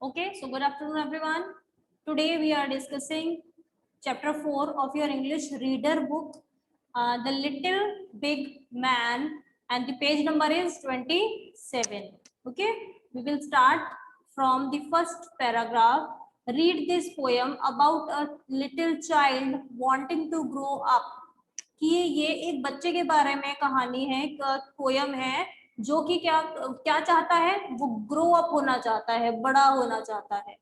Okay, so good afternoon everyone. Today we are discussing chapter 4 of your English reader book, The Little Big Man, and the page number is 27. Okay, we will start from the first paragraph. Read this poem about a little child wanting to grow up. कि ये एक बच्चे के बारे में कहानी है, एक पोयम है जो कि क्या क्या चाहता है, वो ग्रो अप होना चाहता है, बड़ा होना चाहता है.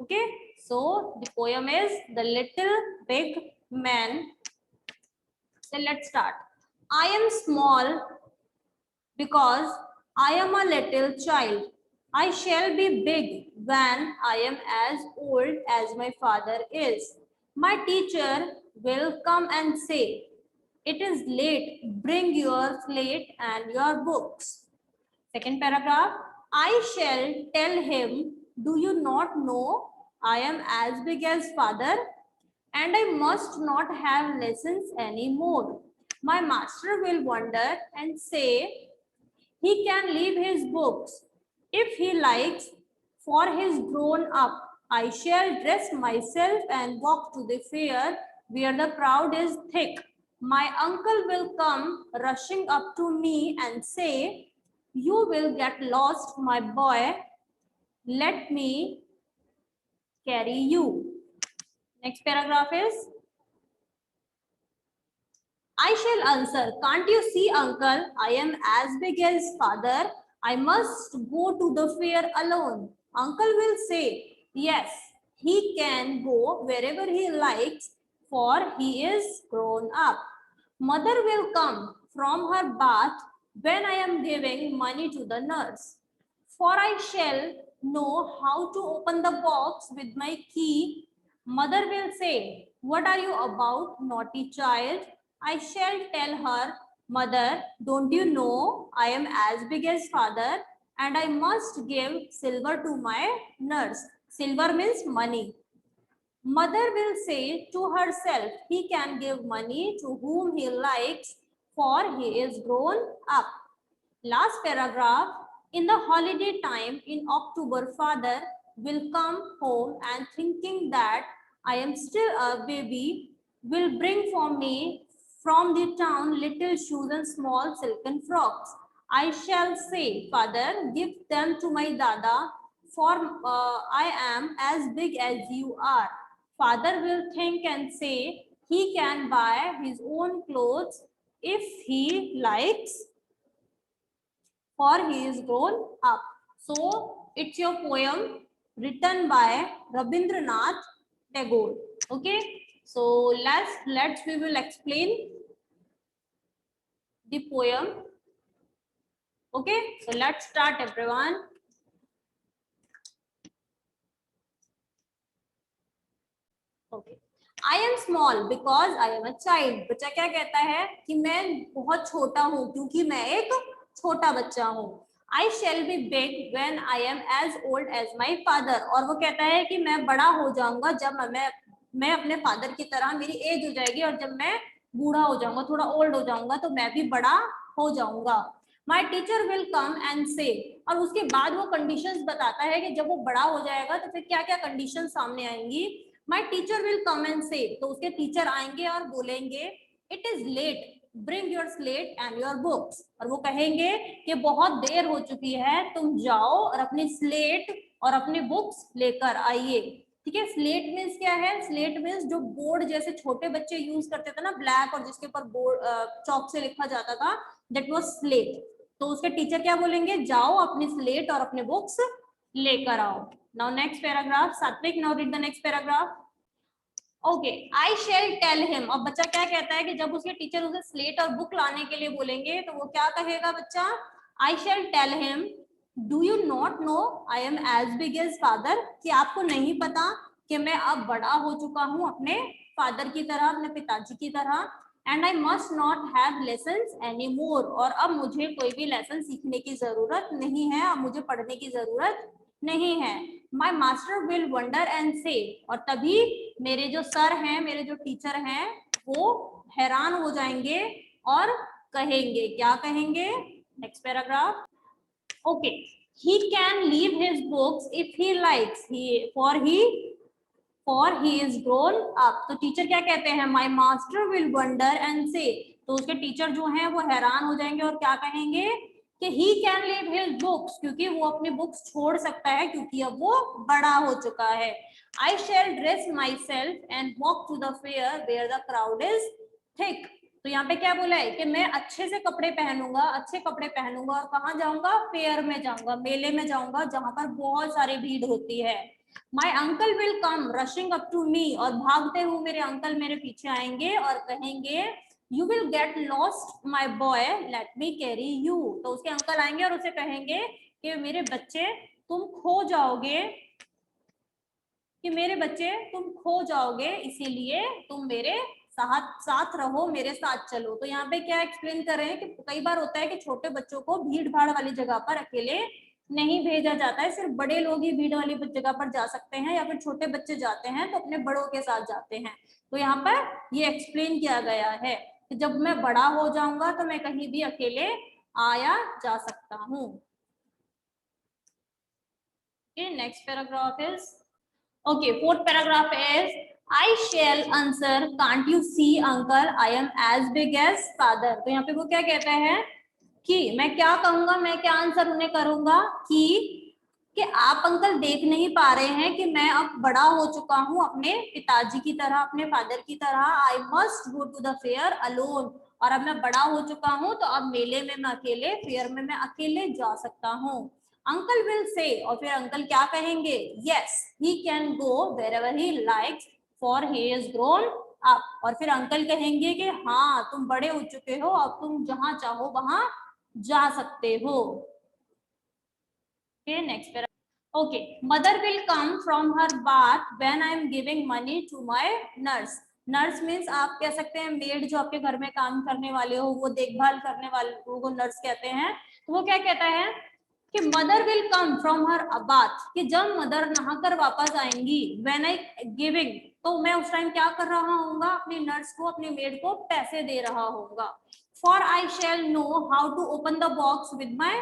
Okay, so the poem is the little big man. So let's start. I am small because I am a little child. I shall be big when I am as old as my father is. My teacher will come and say, "It is late, bring your slate and your books." Second paragraph, I shall tell him, "Do you not know I am as big as father? And I must not have lessons anymore." My master will wonder and say, "He can leave his books if he likes, for his grown up. I shall dress myself and walk to the fair where the crowd is thick. My uncle will come rushing up to me and say, 'You will get lost, my boy. Let me carry you.'" Next paragraph is, I shall answer, "Can't you see, uncle, I am as big as father. I must go to the fair alone." Uncle will say, "Yes, he can go wherever he likes, for he is grown up." Mother will come from her bath when I am giving money to the nurse, for I shall know how to open the box with my key. Mother will say, "What are you about, naughty child?" I shall tell her, "Mother, don't you know I am as big as father, and I must give silver to my nurse." Silver means money. Mother will say to herself, "He can give money to whom he likes, for he is grown up." Last paragraph, in the holiday time in October, father will come home and, thinking that I am still a baby, will bring for me from the town little shoes and small silken frocks. I shall say, "Father, give them to my dada, for I am as big as you are." Father will think and say, "He can buy his own clothes if he likes, for he is grown up." So it's your poem written by Rabindranath Tagore. Okay, so we will explain the poem. Okay, so let's start everyone. Okay, I am small because I am a child. बच्चा क्या कहता है कि मैं बहुत छोटा हूँ क्योंकि मैं एक छोटा बच्चा हूँ. I shall be big when I am as old as my father. और वो कहता है कि मैं बड़ा हो जाऊंगा जब मैं अपने फादर की तरह, मेरी एज हो जाएगी और जब मैं बूढ़ा हो जाऊंगा, थोड़ा ओल्ड हो जाऊंगा, तो मैं भी बड़ा हो जाऊंगा. My teacher will come and say, और उसके बाद वो कंडीशंस बताता है कि जब वो बड़ा हो जाएगा तो फिर क्या क्या कंडीशंस सामने आएंगी. My teacher will come and say, तो उसके टीचर आएंगे और बोलेंगे, "It is late, bring your slate and your books." और वो कहेंगे कि बहुत देर हो चुकी है, तुम जाओ और अपनी स्लेट और अपनी बुक्स लेकर आइए. ठीक है, स्लेट मीन्स क्या है? स्लेट मीन्स जो बोर्ड जैसे छोटे बच्चे यूज करते थे ना, ब्लैक, और जिसके ऊपर बोर्ड चौक से लिखा जाता था, दैट वाज स्लेट. तो उसके टीचर क्या बोलेंगे? जाओ अपनी स्लेट और अपने बुक्स लेकर आओ. Now next paragraph, Satvik, now read the next paragraph. Okay, I shall tell him. अब बच्चा क्या कहता है कि जब उसके टीचर उसे स्लेट और बुक लाने के लिए बोलेंगे तो वो क्या कहेगा बच्चा? I shall tell him, "do you not know I am as big as father?" कि आपको नहीं पता कि मैं अब बड़ा हो चुका हूँ अपने फादर की तरह, अपने पिताजी की तरह. And I must not have lessons any more. और अब मुझे कोई भी लेसन सीखने की जरूरत नहीं है, अब मुझे पढ़ने की जरूरत नहीं है. My master will wonder and से. और तभी मेरे जो सर हैं, मेरे जो टीचर हैं, वो हैरान हो जाएंगे और कहेंगे, क्या कहेंगे? Next paragraph. Okay, he can leave his books if he likes, for he is grown up. तो टीचर क्या कहते हैं, my master will wonder and say, तो उसके टीचर जो हैं वो हैरान हो जाएंगे और क्या कहेंगे कि he can leave his books, क्योंकि वो अपनी बुक्स छोड़ सकता है क्योंकि अब वो बड़ा हो चुका है. I shall dress myself and walk to the fair where the crowd is thick. तो यहाँ पे क्या बोला है कि मैं अच्छे से कपड़े पहनूंगा, अच्छे कपड़े पहनूंगा और कहाँ जाऊंगा, फेयर में जाऊंगा, मेले में जाऊंगा जहां पर बहुत सारी भीड़ होती है. My uncle will come rushing up to me, और भागते हुए मेरे अंकल मेरे पीछे आएंगे और कहेंगे You will get lost my boy, let me carry you. तो उसके अंकल आएंगे और उसे कहेंगे कि मेरे बच्चे तुम खो जाओगे, तुम खो जाओगे, इसीलिए तुम मेरे साथ रहो, मेरे साथ चलो. तो यहाँ पे क्या एक्सप्लेन कर रहे हैं कि कई बार होता है कि छोटे बच्चों को भीड़ भाड़ वाली जगह पर अकेले नहीं भेजा जाता है, सिर्फ बड़े लोग ही भीड़ वाली जगह पर जा सकते हैं, या फिर छोटे बच्चे जाते हैं तो अपने बड़ों के साथ जाते हैं. तो यहाँ पर ये एक्सप्लेन किया गया है कि जब मैं बड़ा हो जाऊंगा तो मैं कहीं भी अकेले आया जा सकता हूँ. Next paragraph is okay, fourth paragraph is I shall answer, can't you see uncle, I am as big as father. तो यहाँ पे वो क्या कहता है कि मैं क्या कहूंगा, मैं क्या आंसर उन्हें करूंगा कि आप अंकल देख नहीं पा रहे हैं कि मैं अब बड़ा हो चुका हूँ अपने पिताजी की तरह, अपने फादर की तरह. I must go to the fair alone, और अब मैं बड़ा हो चुका हूँ तो अब मेले में मैं अकेले, फेयर में मैं अकेले जा सकता हूँ. अंकल विल से, और फिर अंकल क्या कहेंगे, yes he can go wherever he likes for he is grown up. और फिर अंकल कहेंगे कि हाँ तुम बड़े हो चुके हो, अब तुम जहां चाहो वहां जा सकते हो. Next okay, mother will come from her bath when I am giving money to my nurse. Nurse means आप कह सकते हैं मेड, जो आपके घर में काम करने वाले हो, वो देखभाल करने वाले को नर्स कहते हैं. तो वो क्या कहता है कि mother will come from her bath, कि जब मदर नहाकर वापस आएंगी, व्हेन आई गिविंग, तो मैं उस टाइम क्या कर रहा होऊंगा, अपनी नर्स को, अपनी मेड को पैसे दे रहा होऊंगा. For I shall know how to open the box with my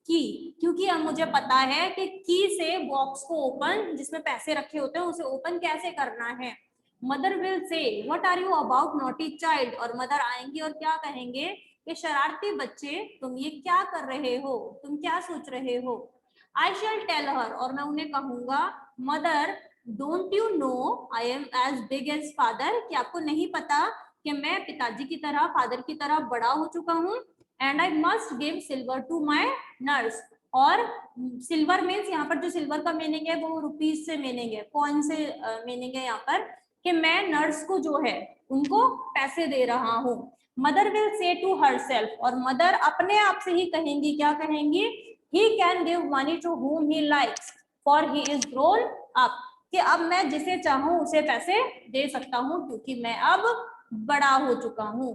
key, क्योंकि अब मुझे पता है कि की से बॉक्स को ओपन, जिसमें पैसे रखे होते हैं, उसे ओपन कैसे करना है. Mother will say what are you about naughty child, और मदर आएंगी और क्या कहेंगे कि शरारती बच्चे तुम ये क्या कर रहे हो, तुम क्या सोच रहे हो. आई शैल टेल हर, और मैं उन्हें कहूंगा mother don't you know I am as big as father, कि आपको नहीं पता कि मैं पिताजी की तरह, फादर की तरह बड़ा हो चुका हूँ. And I must give silver to my nurse, और सिल्वर मीन्स यहाँ पर जो सिल्वर का मीनिंग है वो रुपीज से मीनिंग है, कौन से मीनिंग है यहाँ पर, कि मैं नर्स को जो है उनको पैसे दे रहा हूँ. Mother will say to herself, और मदर अपने आप से ही कहेंगी, क्या कहेंगी, he can give money to whom he likes for he is grown up, कि अब मैं जिसे चाहूं उसे पैसे दे सकता हूं क्योंकि मैं अब बड़ा हो चुका हूं.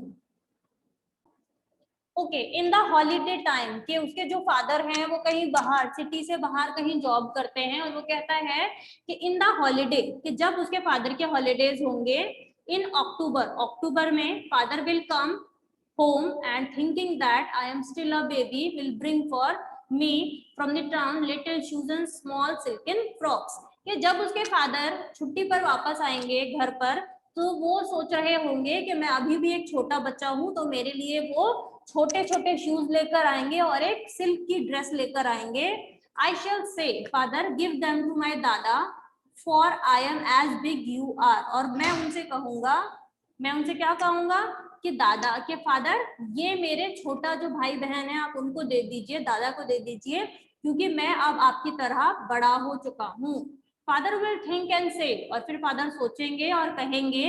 Okay, in the holiday time, के उसके जो फादर हैं वो कहीं बाहर, सिटी से बाहर कहीं जॉब करते हैं, और वो कहता है कि इन द हॉलीडे, कि जब उसके फादर के हॉलीडेज होंगे, इन अक्टूबर, अक्टूबर में father will come home and thinking that I am still a baby will bring for me from the town little shoes and small silken frocks. कि जब उसके फादर छुट्टी पर वापस आएंगे घर पर, तो वो सोच रहे होंगे कि मैं अभी भी एक छोटा बच्चा हूँ, तो मेरे लिए वो छोटे छोटे शूज लेकर आएंगे और एक सिल्क की ड्रेस लेकर आएंगे. I shall say father give them to my dada for I am as big you are, और मैं उनसे कहूंगा, मैं उनसे क्या कहूंगा कि दादा के फादर, ये मेरे छोटा जो भाई बहन है आप उनको दे दीजिए, दादा को दे दीजिए, क्योंकि मैं अब आपकी तरह बड़ा हो चुका हूँ. फादर विल थिंक एंड से, और फिर फादर सोचेंगे और कहेंगे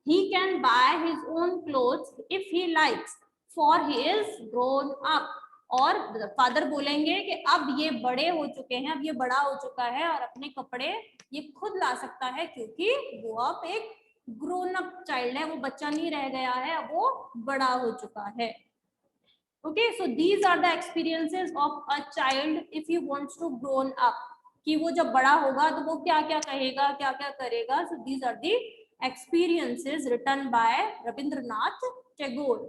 he can buy his own clothes if he likes for he is grown up. और फादर बोलेंगे कि अब ये बड़े हो चुके हैं, अब ये बड़ा हो चुका है और अपने कपड़े ये खुद ला सकता है, क्योंकि वो अब एक ग्रोन अप चाइल्ड है, वो बच्चा नहीं रह गया है, अब वो बड़ा हो चुका है. Okay, so these are the experiences of a child if he wants to grown up, कि वो जब बड़ा होगा तो वो क्या क्या कहेगा, क्या क्या करेगा. So these are the experiences written by Rabindranath Tagore.